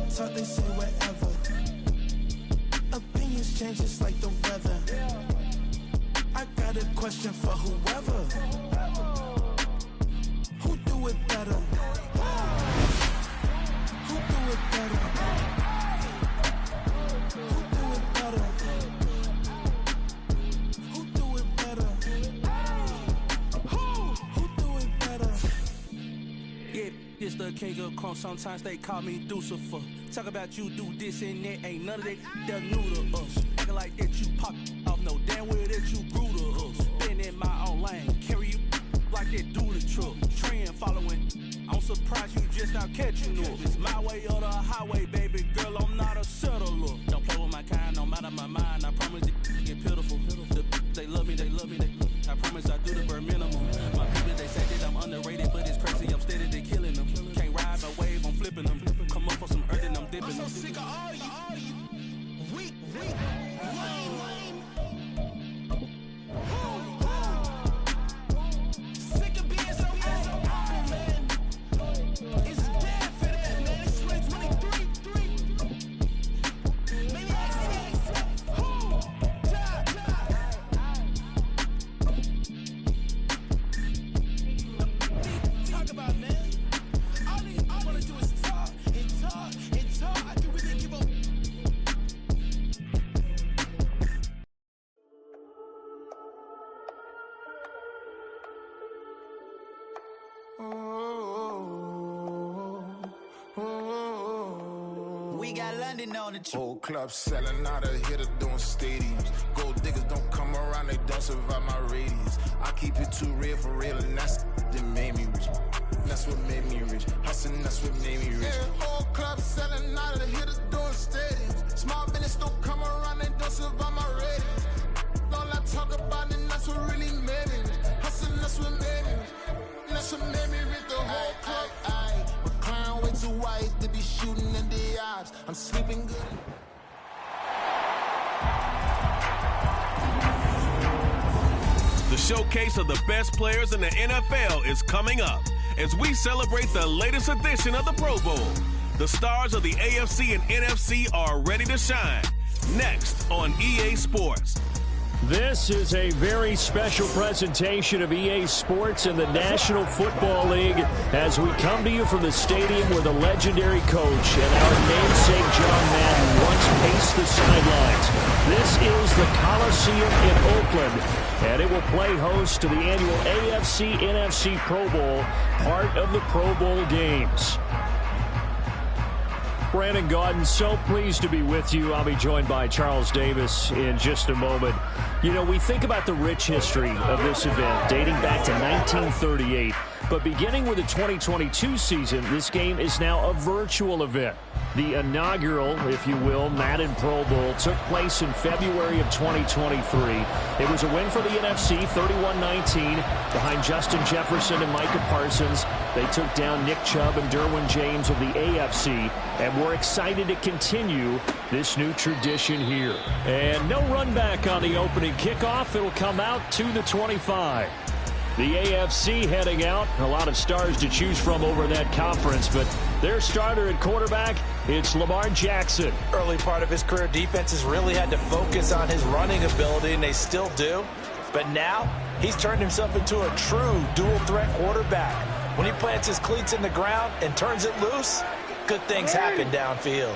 talk, they say whatever. Opinions change just like the weather. I got a question for whoever. Who do it better? Who do it better? Who do it better? Who do it better? Who do it better? Yeah, this the king of crunk. Sometimes they call me Lucifer. Talk about you do this and that. Ain't none of that they're new to us. Acting like that you pop off. No damn well that you grew to us. Been in my own lane. Carry you like that do the truck. Trend following. I'm surprised you just not catching up. It's my way or the highway, baby girl. I'm not a settler. Don't play with my kind, no matter my mind. I promise they get pitiful. They love me, they love me, I promise I do the bare minimum. My people, they say that I'm underrated, but it's crazy. I'm steady, they killing them. Can't ride my wave, I'm flipping them. Come up for some earth and I'm dipping them. I'm so sick of all you. Weak, lame. Sick of being so old, man. It's dead for that, man. It's 2023. Maybe talk about, man. All I want to do is talk and talk and talk. I can really give up. We got London on the trip. Whole club selling out of here to doing stadiums. Gold diggers don't come around, they don't survive my radius. I keep it too real for real, and that's that made me rich. That's what made me rich. Hustling, that's what made me rich. Yeah, whole club selling out of here to doing stadiums. Small business don't come around, they don't survive my radius. All I talk about, and that's what really made me rich. Hustling, that's what made me rich. That's what made me rich. The whole club. My clown way too white to be shooting in the eyes. I'm sleeping good. The showcase of the best players in the NFL is coming up as we celebrate the latest edition of the Pro Bowl. The stars of the AFC and NFC are ready to shine. Next on EA Sports. This is a very special presentation of EA Sports and the National Football League as we come to you from the stadium where the legendary coach and our namesake John Madden once paced the sidelines. This is the Coliseum in Oakland, and it will play host to the annual AFC-NFC Pro Bowl, part of the Pro Bowl games. Brandon Gaudin, so pleased to be with you. I'll be joined by Charles Davis in just a moment. You know, we think about the rich history of this event dating back to 1938, but beginning with the 2022 season, this game is now a virtual event. The inaugural, if you will, Madden Pro Bowl took place in February of 2023. It was a win for the NFC, 31-19, behind Justin Jefferson and Micah Parsons. They took down Nick Chubb and Derwin James of the AFC, and we're excited to continue this new tradition here. And no run back on the opening kickoff. It'll come out to the 25. The AFC heading out. A lot of stars to choose from over that conference, but their starter at quarterback, it's Lamar Jackson. Early part of his career, defenses really had to focus on his running ability, and they still do. But now, he's turned himself into a true dual-threat quarterback. When he plants his cleats in the ground and turns it loose, good things happen downfield.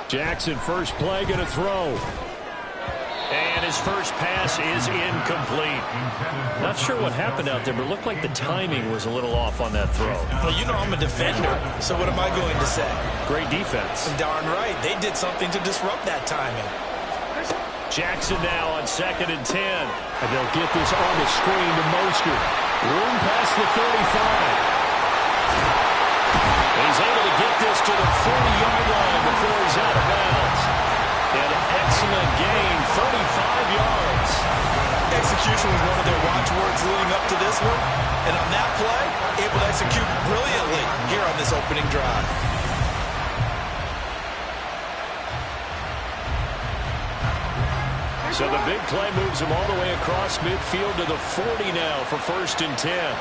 Jackson, first play, going to throw. And his first pass is incomplete. Not sure what happened out there, but it looked like the timing was a little off on that throw. Well, you know I'm a defender, so what am I going to say? Great defense. Darn right. They did something to disrupt that timing. Jackson now on 2nd and 10. And they'll get this on the screen to Mostert. Room past the 35. He's able to get this to the 40-yard line before he's out of bounds. An excellent gain, 35 yards. Execution was one of their watchwords leading up to this one. And on that play, able to execute brilliantly here on this opening drive. So the big play moves him all the way across midfield to the 40 now for 1st and 10.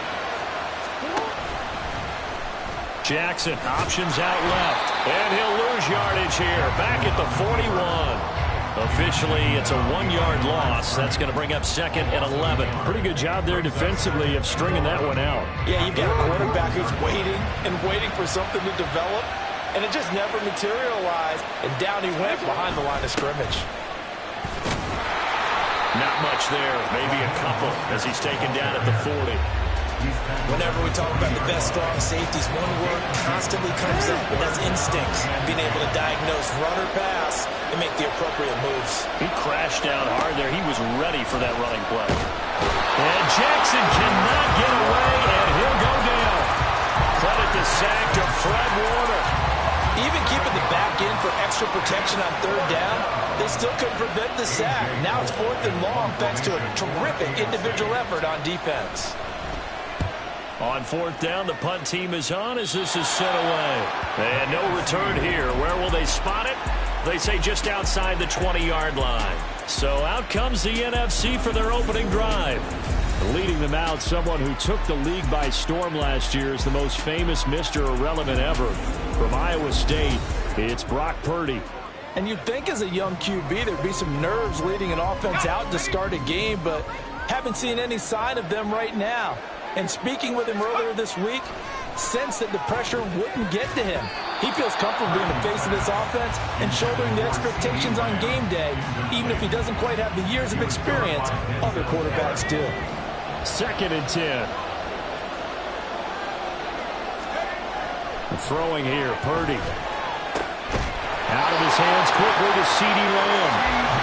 Jackson, options out left. And he'll lose yardage here. Back at the 41. Officially, it's a 1-yard loss. That's going to bring up 2nd and 11. Pretty good job there defensively of stringing that one out. Yeah, you've got a quarterback who's waiting and waiting for something to develop, and it just never materialized, and down he went behind the line of scrimmage. Not much there, maybe a couple as he's taken down at the 40. Whenever we talk about the best strong safeties, one word constantly comes up, and that's instincts. Being able to diagnose run or pass and make the appropriate moves. He crashed down hard there. He was ready for that running play. And Jackson cannot get away, and he'll go down. Credit the sack to Fred Warner. Even keeping the back in for extra protection on 3rd down, they still couldn't prevent the sack. Now it's 4th and long thanks to a terrific individual effort on defense. On 4th down, the punt team is on as this is sent away. And no return here. Where will they spot it? They say just outside the 20-yard line. So out comes the NFC for their opening drive. Leading them out, someone who took the league by storm last year is the most famous Mr. Irrelevant ever. From Iowa State, it's Brock Purdy. And you'd think as a young QB there'd be some nerves leading an offense out to start a game, but haven't seen any sign of them right now. And speaking with him earlier this week, sensed that the pressure wouldn't get to him. He feels comfortable being the face of this offense and shouldering the expectations on game day, even if he doesn't quite have the years of experience other quarterbacks do. 2nd and 10. Throwing here, Purdy. Out of his hands quickly to C.D. Lamb.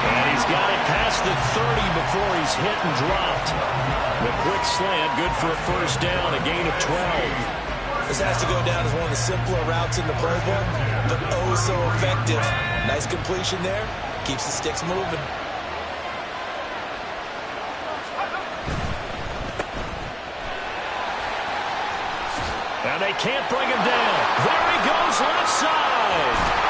And he's got it past the 30 before he's hit and dropped. The quick slant, good for a 1st down, a gain of 12. This has to go down as one of the simpler routes in the Pro Bowl, but oh so effective. Nice completion there. Keeps the sticks moving. And they can't bring him down. There he goes, left side.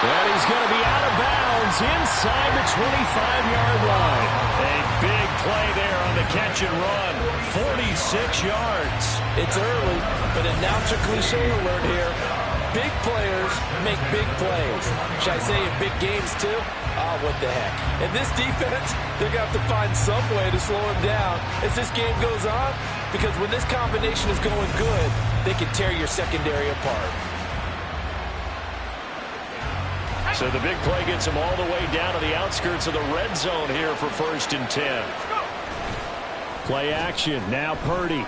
And he's going to be out of bounds inside the 25-yard line. A big play there on the catch and run. 46 yards. It's early, but announcer cliche alert here. Big players make big plays. Should I say in big games too? Oh, what the heck. And this defense, they're going to have to find some way to slow him down as this game goes on, because when this combination is going good, they can tear your secondary apart. So the big play gets him all the way down to the outskirts of the red zone here for 1st and 10. Play action. Now Purdy. And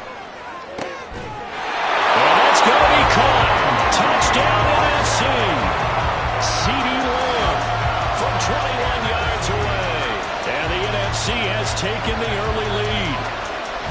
that's going to be caught. Touchdown NFC. C.D. Lamb from 21 yards away. And the NFC has taken the early lead.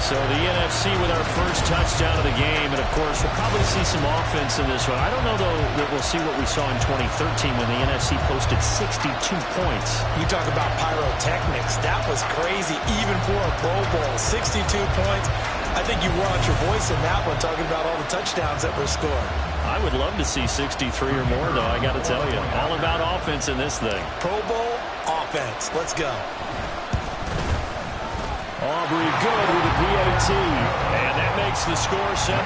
So the NFC with our first touchdown of the game. And, of course, we'll probably see some offense in this one. I don't know, though, that we'll see what we saw in 2013 when the NFC posted 62 points. You talk about pyrotechnics. That was crazy, even for a Pro Bowl. 62 points. I think you wore out your voice in that one, talking about all the touchdowns that were scored. I would love to see 63 or more, though, I got to tell you. All about offense in this thing. Pro Bowl offense. Let's go. Aubrey good with a PAT. And that makes the score 7-0.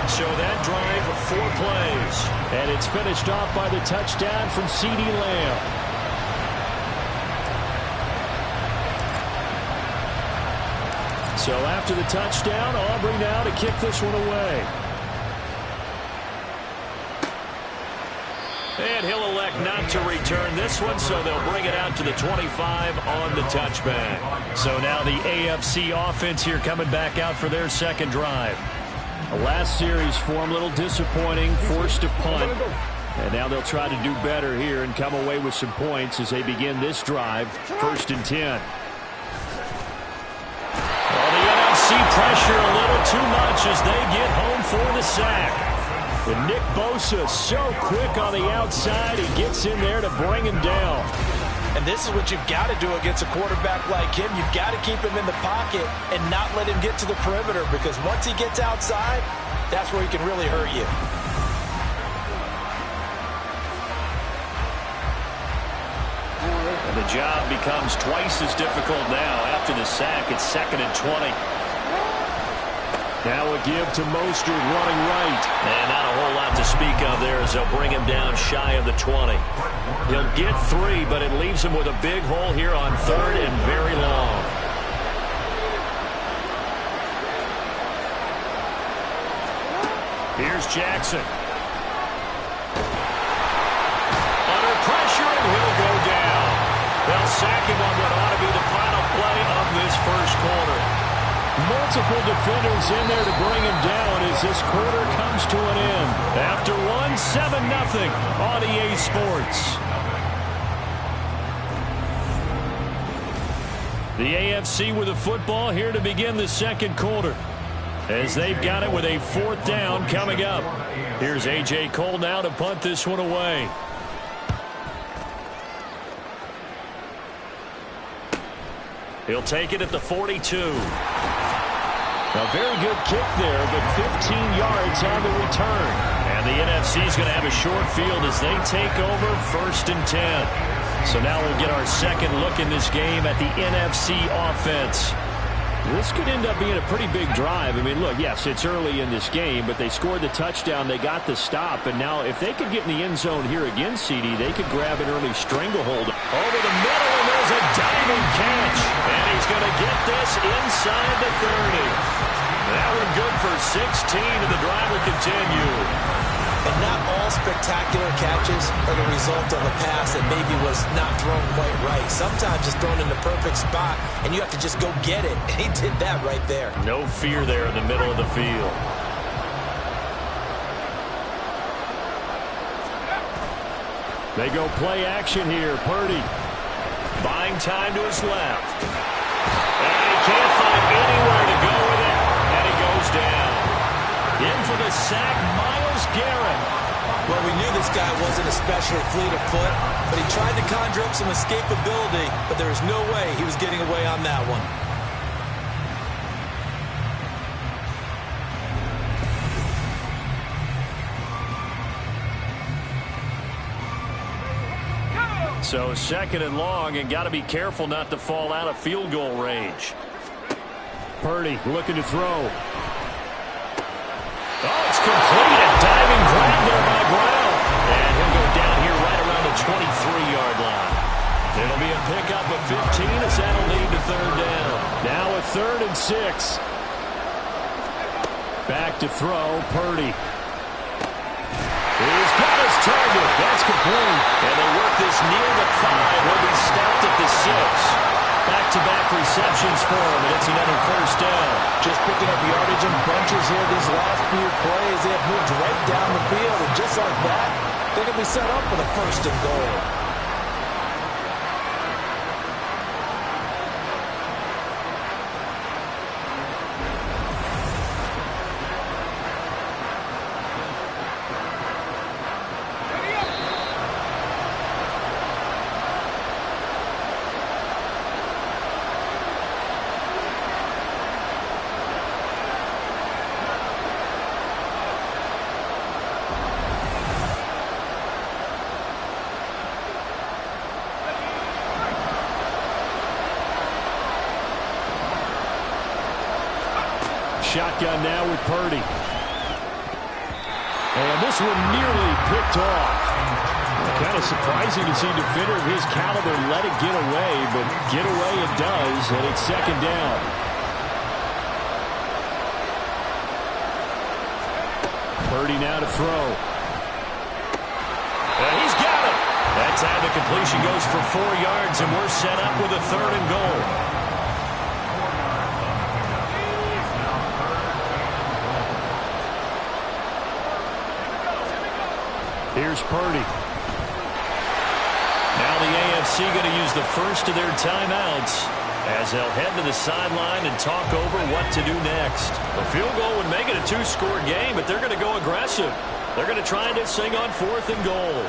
So that drive, 4 plays. And it's finished off by the touchdown from C.D. Lamb. So after the touchdown, Aubrey now to kick this one away. And he'll elect not to return this one, so they'll bring it out to the 25 on the touchback. So now the AFC offense here coming back out for their 2nd drive. The last series for them, a little disappointing, forced to punt. And now they'll try to do better here and come away with some points as they begin this drive, 1st and 10. Well, the NFC pressure a little too much as they get home for the sack. And Nick Bosa so quick on the outside, he gets in there to bring him down. And this is what you've got to do against a quarterback like him. You've got to keep him in the pocket and not let him get to the perimeter, because once he gets outside, that's where he can really hurt you. And the job becomes twice as difficult now after the sack. It's 2nd and 20. Now a give to Mostert running right. And not a whole lot to speak of there as they'll bring him down shy of the 20. He'll get 3, but it leaves him with a big hole here on 3rd and very long. Here's Jackson. Under pressure, and he'll go down. They'll sack him on what ought to be the final play of this first quarter. Multiple defenders in there to bring him down as this quarter comes to an end. After 7-0 on EA Sports. The AFC with a football here to begin the second quarter, as they've got it with a 4th down coming up. Here's A.J. Cole now to punt this one away. He'll take it at the 42. A very good kick there, but 15 yards on the return. And the NFC is going to have a short field as they take over 1st and 10. So now we'll get our second look in this game at the NFC offense. This could end up being a pretty big drive. I mean, look, yes, it's early in this game, but they scored the touchdown. They got the stop. And now if they could get in the end zone here again, CD, they could grab an early stranglehold. Over the middle, and there's a diving catch. And he's going to get this inside the 30. That one good for 16, and the drive will continue. And not all spectacular catches are the result of a pass that maybe was not thrown quite right. Sometimes it's thrown in the perfect spot, and you have to just go get it. And he did that right there. No fear there in the middle of the field. They go play action here. Purdy buying time to his left. And he can't find anywhere to go with it. And he goes down. In for the sack, Myles Garrett. Well, we knew this guy wasn't especially fleet of foot, but he tried to conjure up some escapability, but there was no way he was getting away on that one. So 2nd and long, and got to be careful not to fall out of field goal range. Purdy looking to throw. Oh, it's complete. A diving grab there by Brown. And he'll go down here right around the 23-yard line. It'll be a pickup of 15 as that'll lead to 3rd down. Now a 3rd and 6. Back to throw, Purdy. He's got his target. That's complete. And they work this near the 5. He'll be stopped at the 6. Back-to-back receptions for him, and it's another 1st down. Just picking up yardage in bunches here these last few plays. They have moved right down the field, and just like that, they're going to be set up for the 1st and goal. Shotgun now with Purdy. And this one nearly picked off. Kind of surprising to see a defender of his caliber let it get away, but get away it does, and it's 2nd down. Purdy now to throw. And he's got it. That time the completion goes for 4 yards, and we're set up with a 3rd and goal. Here's Purdy. Now the AFC going to use the first of their timeouts as they'll head to the sideline and talk over what to do next. A field goal would make it a 2-score game, but they're going to go aggressive. They're going to try this thing on 4th and goal.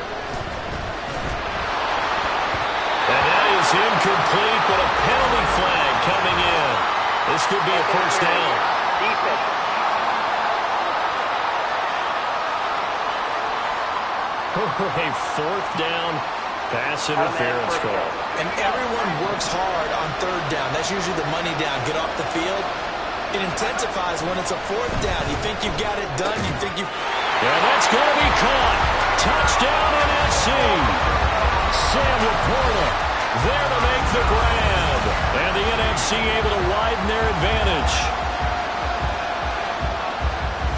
And that is incomplete, but a penalty flag coming in. This could be a 1st down. Defense. A 4th down pass interference call. And everyone works hard on 3rd down. That's usually the money down. Get off the field. It intensifies when it's a fourth down. You think you've got it done. You think you... And that's going to be caught. Touchdown NFC. Sam Laporta there to make the grab. And the NFC able to widen their advantage.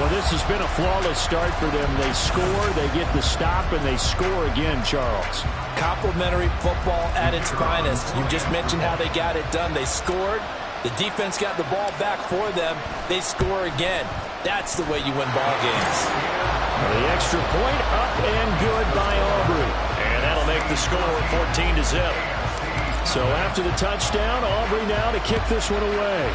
Well, this has been a flawless start for them. They score, they get the stop, and they score again, Charles. Complimentary football at its finest. You just mentioned how they got it done. They scored. The defense got the ball back for them. They score again. That's the way you win ball games. The extra point up and good by Aubrey. And that'll make the score 14-0. So after the touchdown, Aubrey now to kick this one away.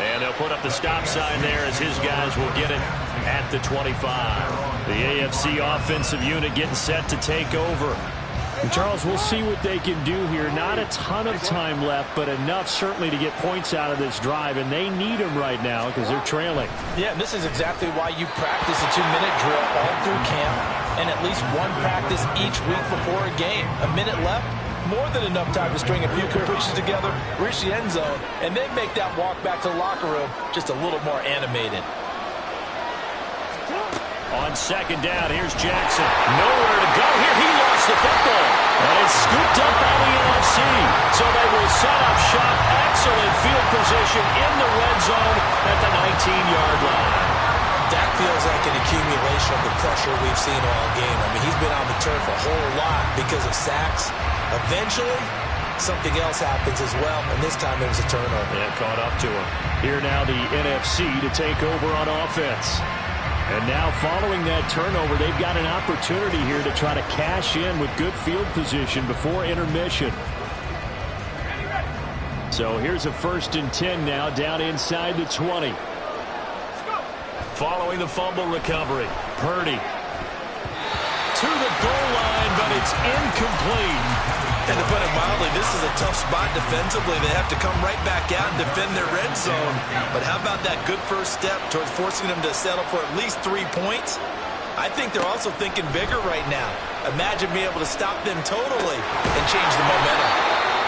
And they'll put up the stop sign there as his guys will get it at the 25. The AFC offensive unit getting set to take over. And Charles, we'll see what they can do here. Not a ton of time left, but enough certainly to get points out of this drive. And they need them right now because they're trailing. Yeah, this is exactly why you practice a 2-minute drill all through camp and at least one practice each week before a game. A minute left, more than enough time to string a few completions together, reach the end zone, and then make that walk back to the locker room just a little more animated. On second down, here's Jackson. Nowhere to go here. He lost the football. And it's scooped up by the NFC. So they will set up shop. Excellent field position in the red zone at the 19-yard line. That feels like an accumulation of the pressure we've seen all game. I mean, he's been on the turf a whole lot because of sacks. Eventually, something else happens as well, and this time it was a turnover. Yeah, caught up to him. Here now the NFC to take over on offense. And now following that turnover, they've got an opportunity here to try to cash in with good field position before intermission. So here's a 1st and 10 now down inside the 20. Following the fumble recovery, Purdy to the goal line, but it's incomplete. And to put it mildly, this is a tough spot defensively. They have to come right back out and defend their red zone. But how about that good first step towards forcing them to settle for at least 3 points? I think they're also thinking bigger right now. Imagine being able to stop them totally and change the momentum.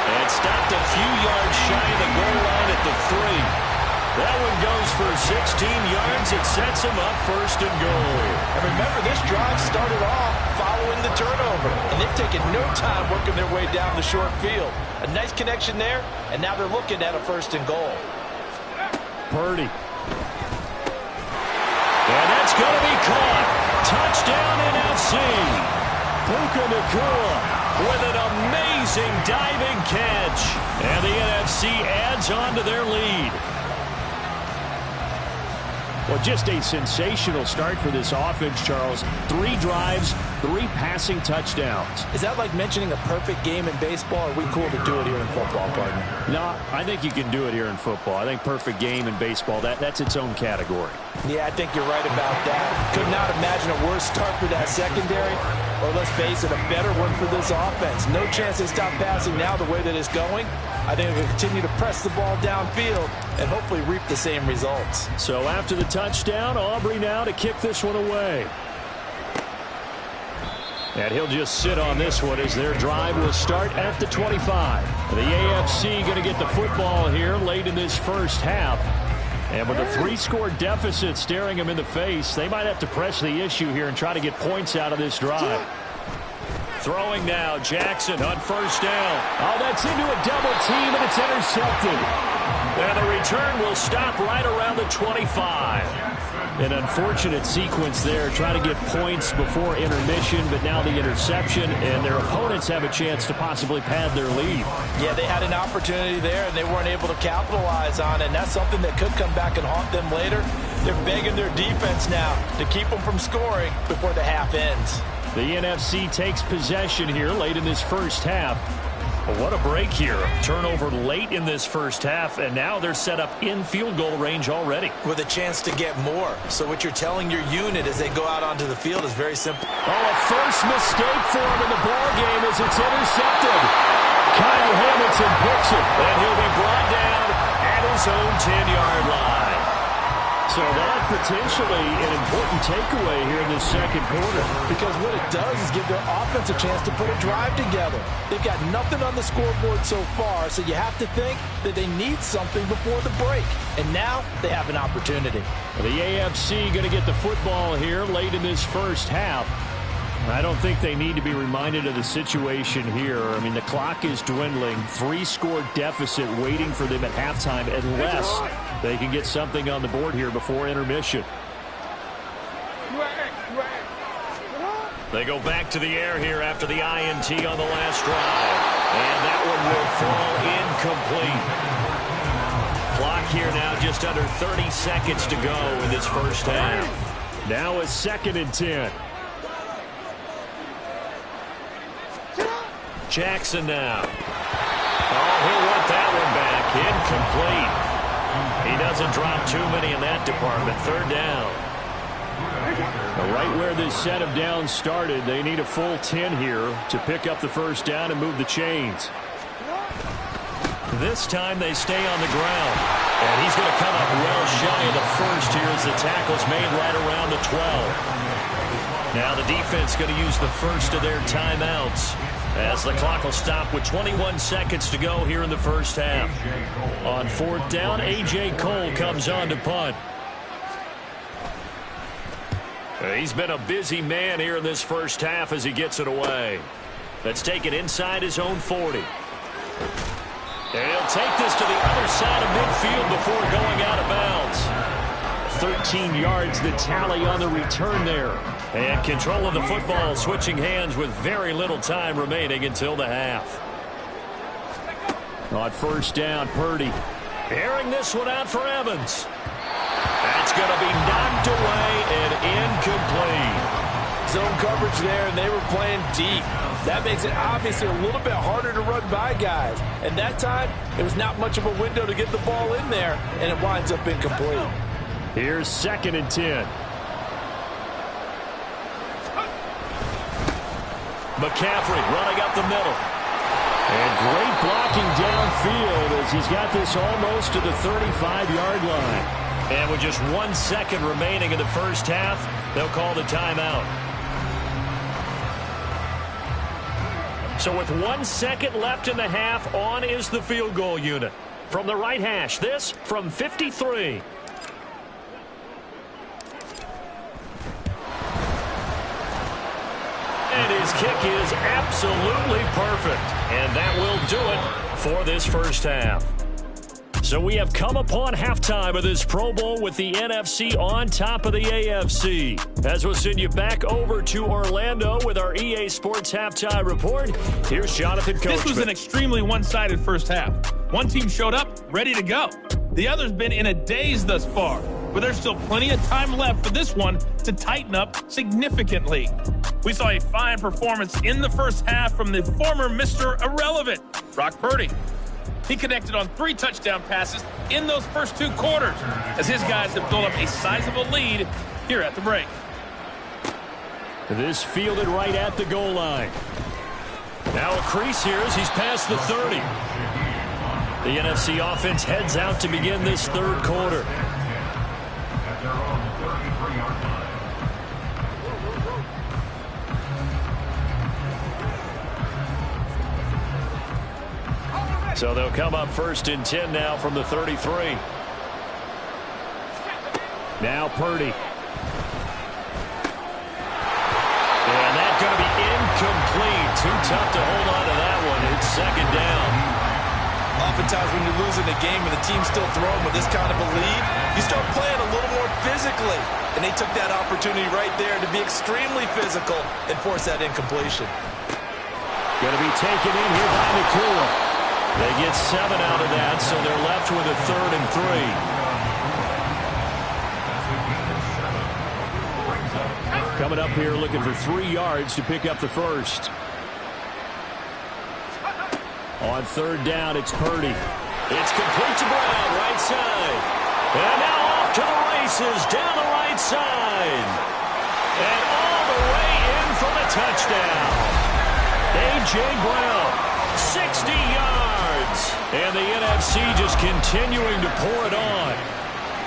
And stopped a few yards shy of the goal line at the 3. That one goes for 16 yards. It sets them up 1st and goal. And remember, this drive started off following the turnover. And they've taken no time working their way down the short field. A nice connection there, and now they're looking at a 1st and goal. Purdy. And that's going to be caught. Touchdown NFC. Puka Nacua with an amazing diving catch. And the NFC adds on to their lead. Well, just a sensational start for this offense, Charles. 3 drives, 3 passing touchdowns. Is that like mentioning a perfect game in baseball, or are we cool to do it here in football, partner? No, I think you can do it here in football. I think perfect game in baseball, that's its own category. Yeah, I think you're right about that. Could not imagine a worse start for that secondary, or let's face it, a better one for this offense. No chance they stop passing now the way that it's going. I think they'll continue to press the ball downfield and hopefully reap the same results. So after the touchdown, Aubrey now to kick this one away. And he'll just sit on this one as their drive will start at the 25. The AFC going to get the football here late in this first half. And with a 3-score deficit staring them in the face, they might have to press the issue here and try to get points out of this drive. Throwing now, Jackson on 1st down. Oh, that's into a double team, and it's intercepted. And the return will stop right around the 25. An unfortunate sequence there, trying to get points before intermission, but now the interception, and their opponents have a chance to possibly pad their lead. Yeah, they had an opportunity there, and they weren't able to capitalize on it, and that's something that could come back and haunt them later. They're begging their defense now to keep them from scoring before the half ends. The NFC takes possession here late in this first half. Well, what a break here. Turnover late in this first half, and now they're set up in field goal range already. With a chance to get more. So what you're telling your unit as they go out onto the field is very simple. Oh, a first mistake for him in the ball game as it's intercepted. Kyle Hamilton picks it, and he'll be brought down at his own 10-yard line. So that potentially an important takeaway here in this second quarter. Because what it does is give their offense a chance to put a drive together. They've got nothing on the scoreboard so far, so you have to think that they need something before the break. And now they have an opportunity. The AFC going to get the football here late in this first half. I don't think they need to be reminded of the situation here. I mean, the clock is dwindling. 3-score deficit waiting for them at halftime unless they can get something on the board here before intermission. They go back to the air here after the INT on the last drive. And that one will fall incomplete. Clock here now just under 30 seconds to go in this first half. Now it's 2nd and 10. Jackson now. Oh, he'll want that one back. Incomplete. He doesn't drop too many in that department. 3rd down. Right where this set of downs started, they need a full 10 here to pick up the first down and move the chains. This time they stay on the ground. And he's going to come up well shy of the first here as the tackle's made right around the 12. Now the defense going to use the first of their timeouts as the clock will stop with 21 seconds to go here in the first half. On 4th down, A.J. Cole comes on to punt. He's been a busy man here in this first half as he gets it away. Let's take it inside his own 40. And he'll take this to the other side of midfield before going out of bounds. 13 yards the tally on the return there. And control of the football switching hands with very little time remaining until the half. On 1st down, Purdy. Airing this one out for Evans. That's going to be knocked away and incomplete. Zone coverage there, and they were playing deep. That makes it obviously a little bit harder to run by guys. And that time, it was not much of a window to get the ball in there, and it winds up incomplete. Here's 2nd and 10. McCaffrey running up the middle. And great blocking downfield as he's got this almost to the 35-yard line. And with just 1 second remaining in the first half, they'll call the timeout. So with 1 second left in the half, on is the field goal unit. From the right hash, this from 53. And his kick is absolutely perfect. And that will do it for this first half. So we have come upon halftime of this Pro Bowl with the NFC on top of the AFC. As we'll send you back over to Orlando with our EA Sports Halftime Report, here's Jonathan Coachman. This was an extremely one-sided first half. One team showed up, ready to go. The other's been in a daze thus far, but there's still plenty of time left for this one to tighten up significantly. We saw a fine performance in the first half from the former Mr. Irrelevant, Brock Purdy. He connected on 3 touchdown passes in those first 2 quarters as his guys have built up a sizable lead here at the break. This fielded right at the goal line. Now a crease here as he's past the 30. The NFC offense heads out to begin this 3rd quarter. So they'll come up 1st and 10 now from the 33. Now Purdy. And that's going to be incomplete. Too tough to hold on to that one. It's 2nd down. Oftentimes when you're losing a game and the team's still throwing with this kind of a lead, you start playing a little more physically. And they took that opportunity right there to be extremely physical and force that incompletion. Going to be taken in here by McClure. They get 7 out of that, so they're left with a 3rd and 3. Coming up here looking for 3 yards to pick up the first. On 3rd down, it's Purdy. It's complete to Brown, right side. And now off to the races, down the right side. And all the way in for the touchdown. A.J. Brown, 60 yards. And the NFC just continuing to pour it on.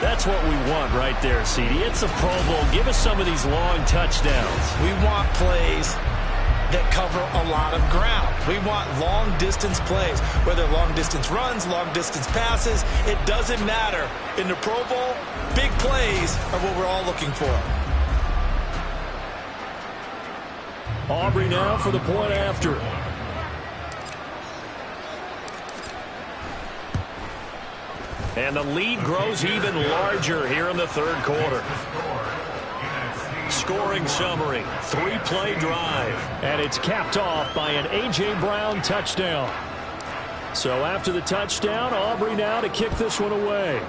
That's what we want right there, CD. It's a Pro Bowl. Give us some of these long touchdowns. We want plays that cover a lot of ground. We want long-distance plays, whether long-distance runs, long-distance passes. It doesn't matter. In the Pro Bowl, big plays are what we're all looking for. Aubrey now for the point after. And the lead grows even larger here in the third quarter. Scoring summary, 3-play drive. And it's capped off by an A.J. Brown touchdown. So after the touchdown, Aubrey now to kick this one away.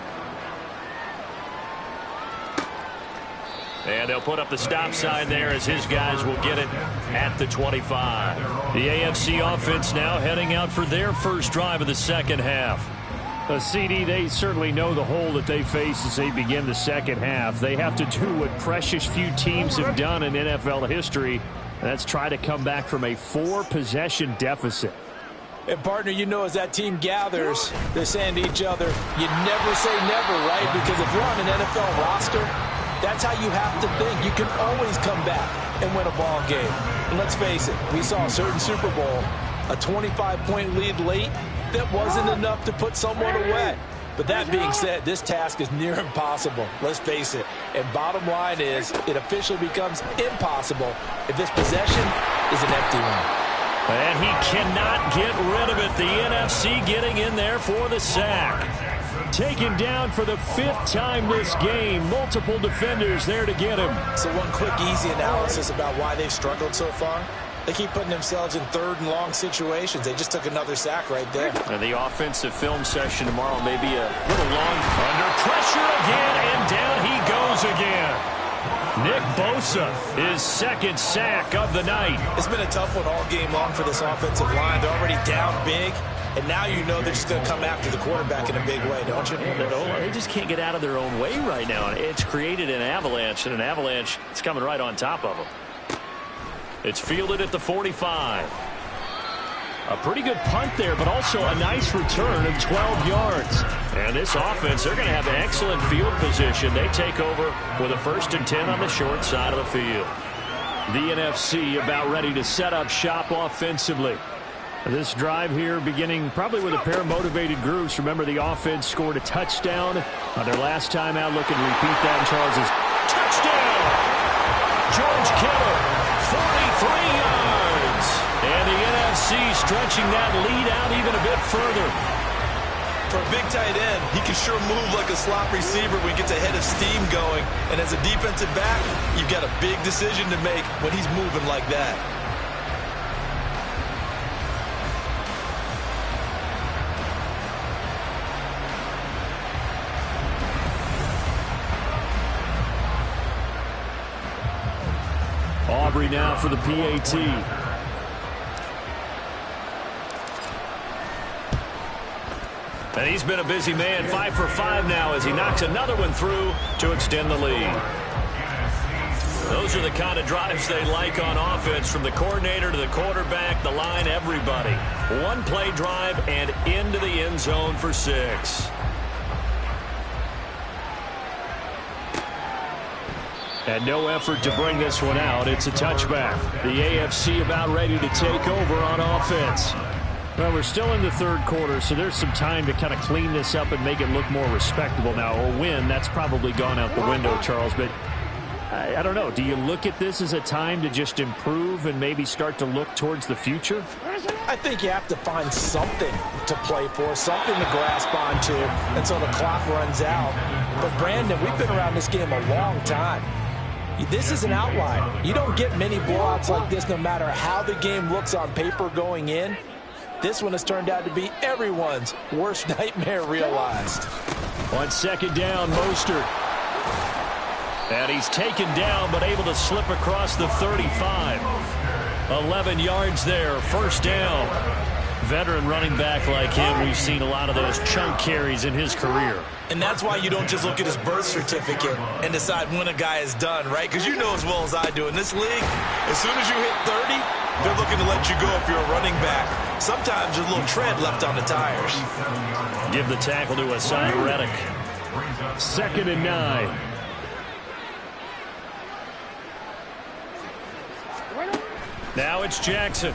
And they'll put up the stop sign there as his guys will get it at the 25. The AFC offense now heading out for their first drive of the second half. CD, they certainly know the hole that they face as they begin the second half. They have to do what precious few teams have done in NFL history, and that's try to come back from a 4-possession deficit. And, partner, you know as that team gathers, they're saying to each other, you never say never, right? Because if you're on an NFL roster, that's how you have to think. You can always come back and win a ball game. And let's face it, we saw a certain Super Bowl, a 25-point lead late, that wasn't enough to put someone away. But that being said, this task is near impossible. Let's face it. And bottom line is, it officially becomes impossible if this possession is an empty one. And he cannot get rid of it. The NFC getting in there for the sack. Taken down for the 5th time this game. Multiple defenders there to get him. So one quick, easy analysis about why they've struggled so far. They keep putting themselves in third and long situations. They just took another sack right there. And the offensive film session tomorrow may be a little long. Under pressure again, and down he goes again. Nick Bosa, his second sack of the night. It's been a tough one all game long for this offensive line. They're already down big, and now you know they're just going to come after the quarterback in a big way, don't you? They just can't get out of their own way right now. It's created an avalanche, and an avalanche is coming right on top of them. It's fielded at the 45. A pretty good punt there, but also a nice return of 12 yards. And this offense, they're going to have excellent field position. They take over with a 1st and 10 on the short side of the field. The NFC about ready to set up shop offensively. This drive here beginning probably with a pair of motivated groups. Remember, the offense scored a touchdown on their last time out. Looking to repeat that in Charles's touchdown. George Kittle, 43 yards. And the NFC stretching that lead out even a bit further. For a big tight end, he can sure move like a slot receiver when he gets a head of steam going. And as a defensive back, you've got a big decision to make when he's moving like that. Aubrey now for the PAT. And he's been a busy man, 5 for 5 now as he knocks another one through to extend the lead. Those are the kind of drives they like on offense, from the coordinator to the quarterback, the line, everybody. 1-play drive and into the end zone for 6. And no effort to bring this one out. It's a touchback. The AFC about ready to take over on offense. Well, we're still in the third quarter, so there's some time to kind of clean this up and make it look more respectable now. A win, that's probably gone out the window, Charles. But I don't know. Do you look at this as a time to just improve and maybe start to look towards the future? I think you have to find something to play for, something to grasp onto until the clock runs out. But, Brandon, we've been around this game a long time. This is an outlier. You don't get many blowouts like this no matter how the game looks on paper going in. This one has turned out to be everyone's worst nightmare realized. On second down, Mostert. And he's taken down but able to slip across the 35. 11 yards there, first down. Veteran running back like him, we've seen a lot of those chunk carries in his career. And that's why you don't just look at his birth certificate and decide when a guy is done, right? Because you know as well as I do, in this league, as soon as you hit 30, they're looking to let you go if you're a running back. Sometimes there's a little tread left on the tires. Give the tackle to Asai Reddick. 2nd and 9. Now it's Jackson.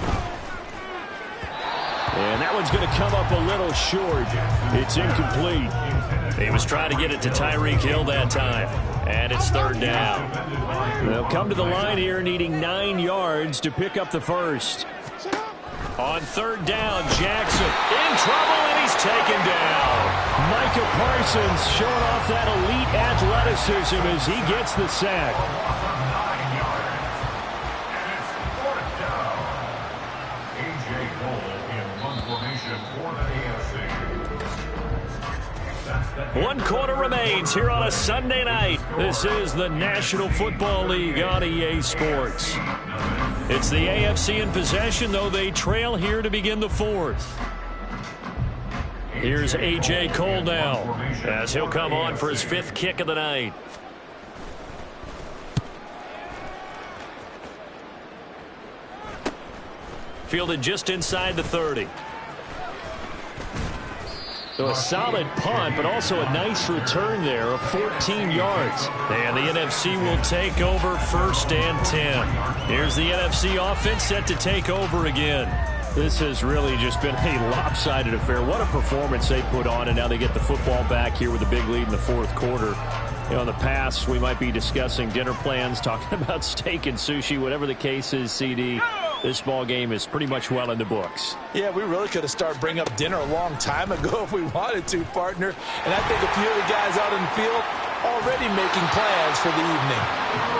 And that one's going to come up a little short. It's incomplete. He was trying to get it to Tyreek Hill that time. And it's 3rd down. They'll come to the line here needing 9 yards to pick up the first. On 3rd down, Jackson in trouble, and he's taken down. Micah Parsons showing off that elite athleticism as he gets the sack. One quarter remains here on a Sunday night. This is the National Football League on EA Sports. It's the AFC in possession, though they trail here to begin the 4th. Here's A.J. Cole now as he'll come on for his 5th kick of the night. Fielded just inside the 30. So a solid punt, but also a nice return there of 14 yards. And the NFC will take over 1st and 10. Here's the NFC offense set to take over again. This has really just been a lopsided affair. What a performance they put on, and now they get the football back here with a big lead in the 4th quarter. You know, in the past, we might be discussing dinner plans, talking about steak and sushi, whatever the case is, CD. This ball game is pretty much well in the books. Yeah, we really could have started bringing up dinner a long time ago if we wanted to, partner. And I think a few of the guys out in the field already making plans for the evening.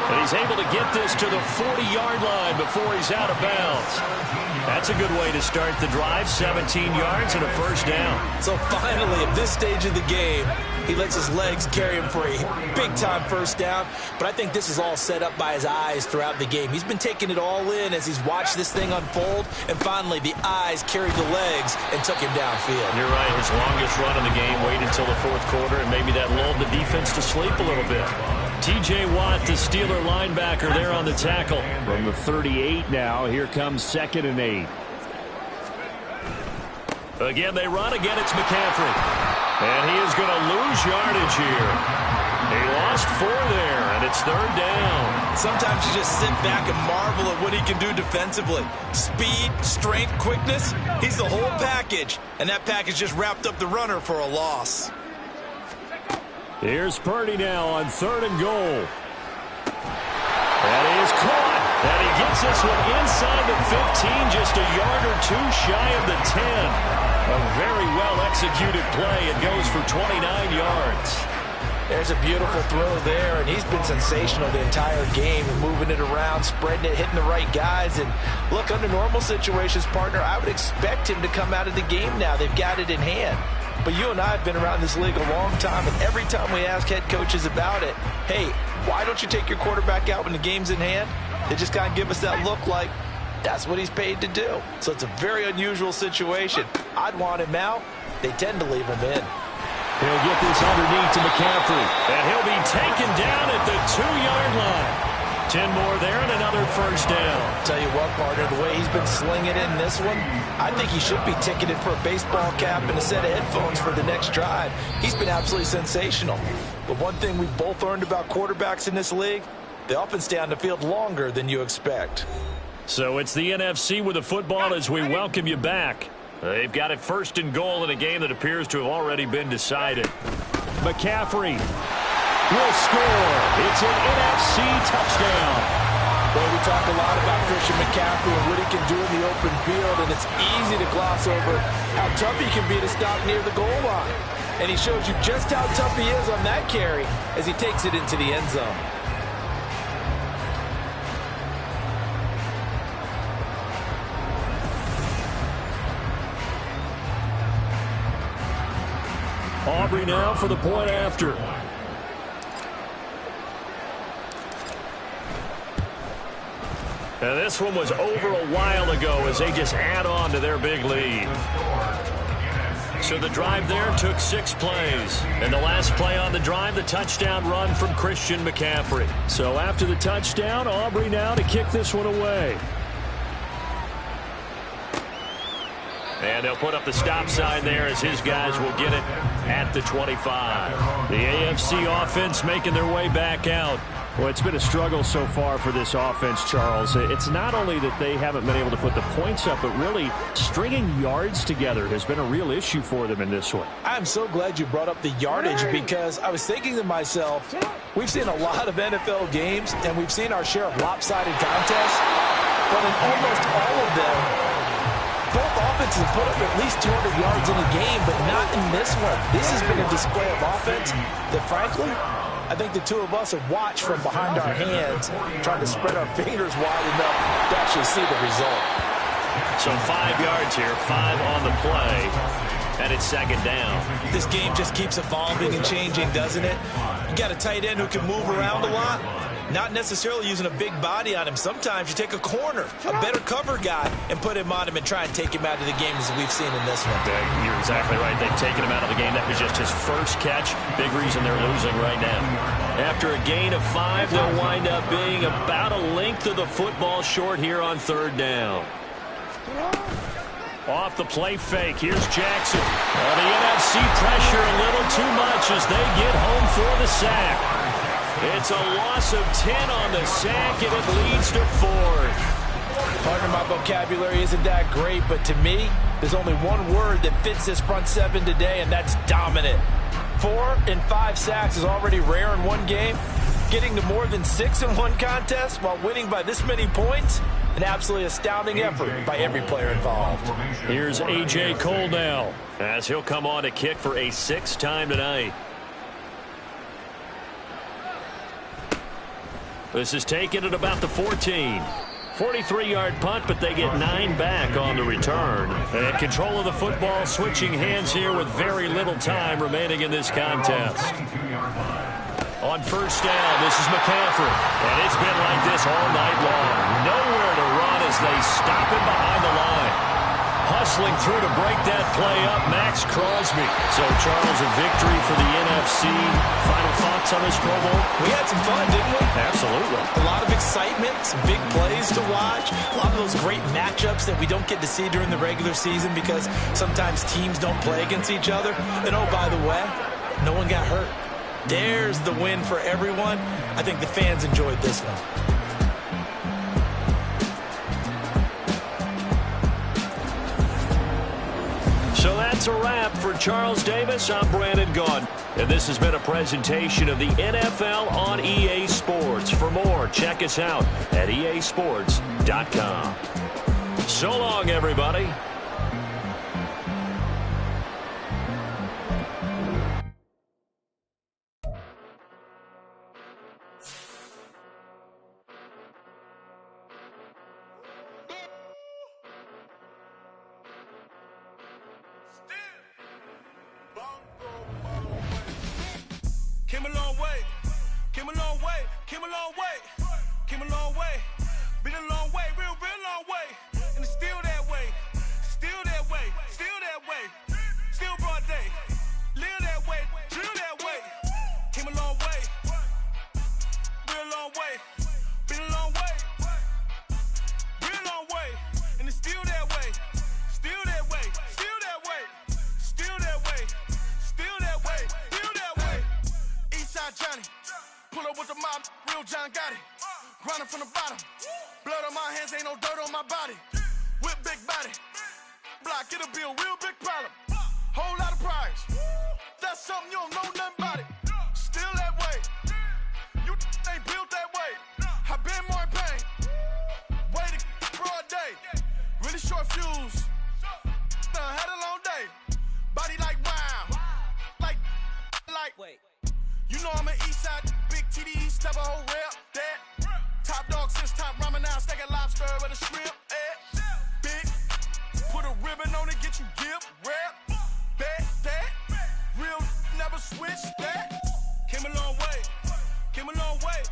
And he's able to get this to the 40-yard line before he's out of bounds. That's a good way to start the drive. 17 yards and a 1st down. So finally, at this stage of the game, he lets his legs carry him for a big-time 1st down. But I think this is all set up by his eyes throughout the game. He's been taking it all in as he's watched this thing unfold. And finally, the eyes carried the legs and took him downfield. You're right. His longest run in the game waited until the 4th quarter, and maybe that lulled the defense to sleep a little bit. T.J. Watt, the Steeler linebacker, there on the tackle. From the 38 now, here comes 2nd and 8. Again, they run. Again, it's McCaffrey. And he is going to lose yardage here. He lost 4 there, and it's 3rd down. Sometimes you just sit back and marvel at what he can do defensively. Speed, strength, quickness, he's the whole package. And that package just wrapped up the runner for a loss. Here's Purdy now on 3rd and goal. And he is caught. And he gets this one inside the 15, just a yard or 2 shy of the 10. A very well-executed play. It goes for 29 yards. There's a beautiful throw there, and he's been sensational the entire game, and moving it around, spreading it, hitting the right guys. And look, under normal situations, partner, I would expect him to come out of the game now. They've got it in hand. But you and I have been around this league a long time, and every time we ask head coaches about it, hey, why don't you take your quarterback out when the game's in hand? They just kind of give us that look like that's what he's paid to do. So it's a very unusual situation. I'd want him out. They tend to leave him in. He'll get this underneath to McCaffrey. And he'll be taken down at the 2-yard line. 10 more there and another 1st down. Tell you what, partner, the way he's been slinging in this one, I think he should be ticketed for a baseball cap and a set of headphones for the next drive. He's been absolutely sensational. But one thing we've both learned about quarterbacks in this league, they often stay on the field longer than you expect. So it's the NFC with the football as we welcome you back. They've got it 1st and goal in a game that appears to have already been decided. McCaffrey will score. It's an NFC touchdown. Well, we talk a lot about Christian McCaffrey and what he can do in the open field, and it's easy to gloss over how tough he can be to stop near the goal line. And he shows you just how tough he is on that carry as he takes it into the end zone. Aubrey now for the point after. And this one was over a while ago as they just add on to their big lead. So the drive there took 6 plays. And the last play on the drive, the touchdown run from Christian McCaffrey. So after the touchdown, Aubrey now to kick this one away. And they'll put up the stop sign there as his guys will get it at the 25. The AFC offense making their way back out. Well, it's been a struggle so far for this offense, Charles. It's not only that they haven't been able to put the points up, but really stringing yards together has been a real issue for them in this one. I'm so glad you brought up the yardage because I was thinking to myself, we've seen a lot of NFL games and we've seen our share of lopsided contests, but in almost all of them, both offenses put up at least 200 yards in a game, but not in this one. This has been a display of offense that, frankly, I think the two of us have watched from behind our hands, trying to spread our fingers wide enough to actually see the result. So 5 yards here, 5 on the play, and it's second down. This game just keeps evolving and changing, doesn't it? You got a tight end who can move around a lot, not necessarily using a big body on him. Sometimes you take a corner, a better cover guy, and put him on him and try and take him out of the game as we've seen in this one. You're exactly right. They've taken him out of the game. That was just his first catch. Big reason they're losing right now. After a gain of 5, they'll wind up being about a length of the football short here on third down. Off the play fake. Here's Jackson. The NFC pressure a little too much as they get home for the sack. It's a loss of 10 on the sack, and it leads to 4th. Pardon my vocabulary isn't that great, but to me, there's only one word that fits this front seven today, and that's dominant. 4 and 5 sacks is already rare in one game. Getting to more than 6 in one contest while winning by this many points, an absolutely astounding effort by every player involved. Here's A.J. Cole now, as he'll come on to kick for a 6th time tonight. This is taken at about the 14. 43-yard punt, but they get 9 back on the return. And control of the football switching hands here with very little time remaining in this contest. On first down, this is McCaffrey. And it's been like this all night long. Nowhere to run as they stop him behind the line. Hustling through to break that play up, Max Crosby. So, Charles, a victory for the NFC. Final thoughts on this Pro Bowl? We had some fun, didn't we? Absolutely. A lot of excitement, some big plays to watch, a lot of those great matchups that we don't get to see during the regular season because sometimes teams don't play against each other. And, oh, by the way, no one got hurt. There's the win for everyone. I think the fans enjoyed this one. So that's a wrap for Charles Davis. I'm Brandon Gaudin. And this has been a presentation of the NFL on EA Sports. For more, check us out at easports.com. So long, everybody. Came a long way, came a long way, came a long way, came a long way, been a long way, real long way, and it's still that way, still that way, still that way, still broad day, live that way, drill that way, came a long way, real long way, been a long way, real long way, and it's still that way, still that way, still that way, still that way, still that way, still that way. Eastside Johnny, pull up with the mob, real John Gotti. Grinding from the bottom, blood on my hands, ain't no dirt on my body. Whip big body, block, it'll be a real big problem. Whole lot of prize, that's something you don't know nothing about it. Still that way, you ain't built that way. I been more in pain, way to broad day. Really short fuse, had a long day. Body like wow, like. Wait. You know I'm an Eastside, big TDs, type of whole rep, that. Top dog since top ramen now, stack a lobster with a shrimp, big, put a ribbon on it, get you give, rep, bet, that. Real, never switch, that. Came a long way, came a long way.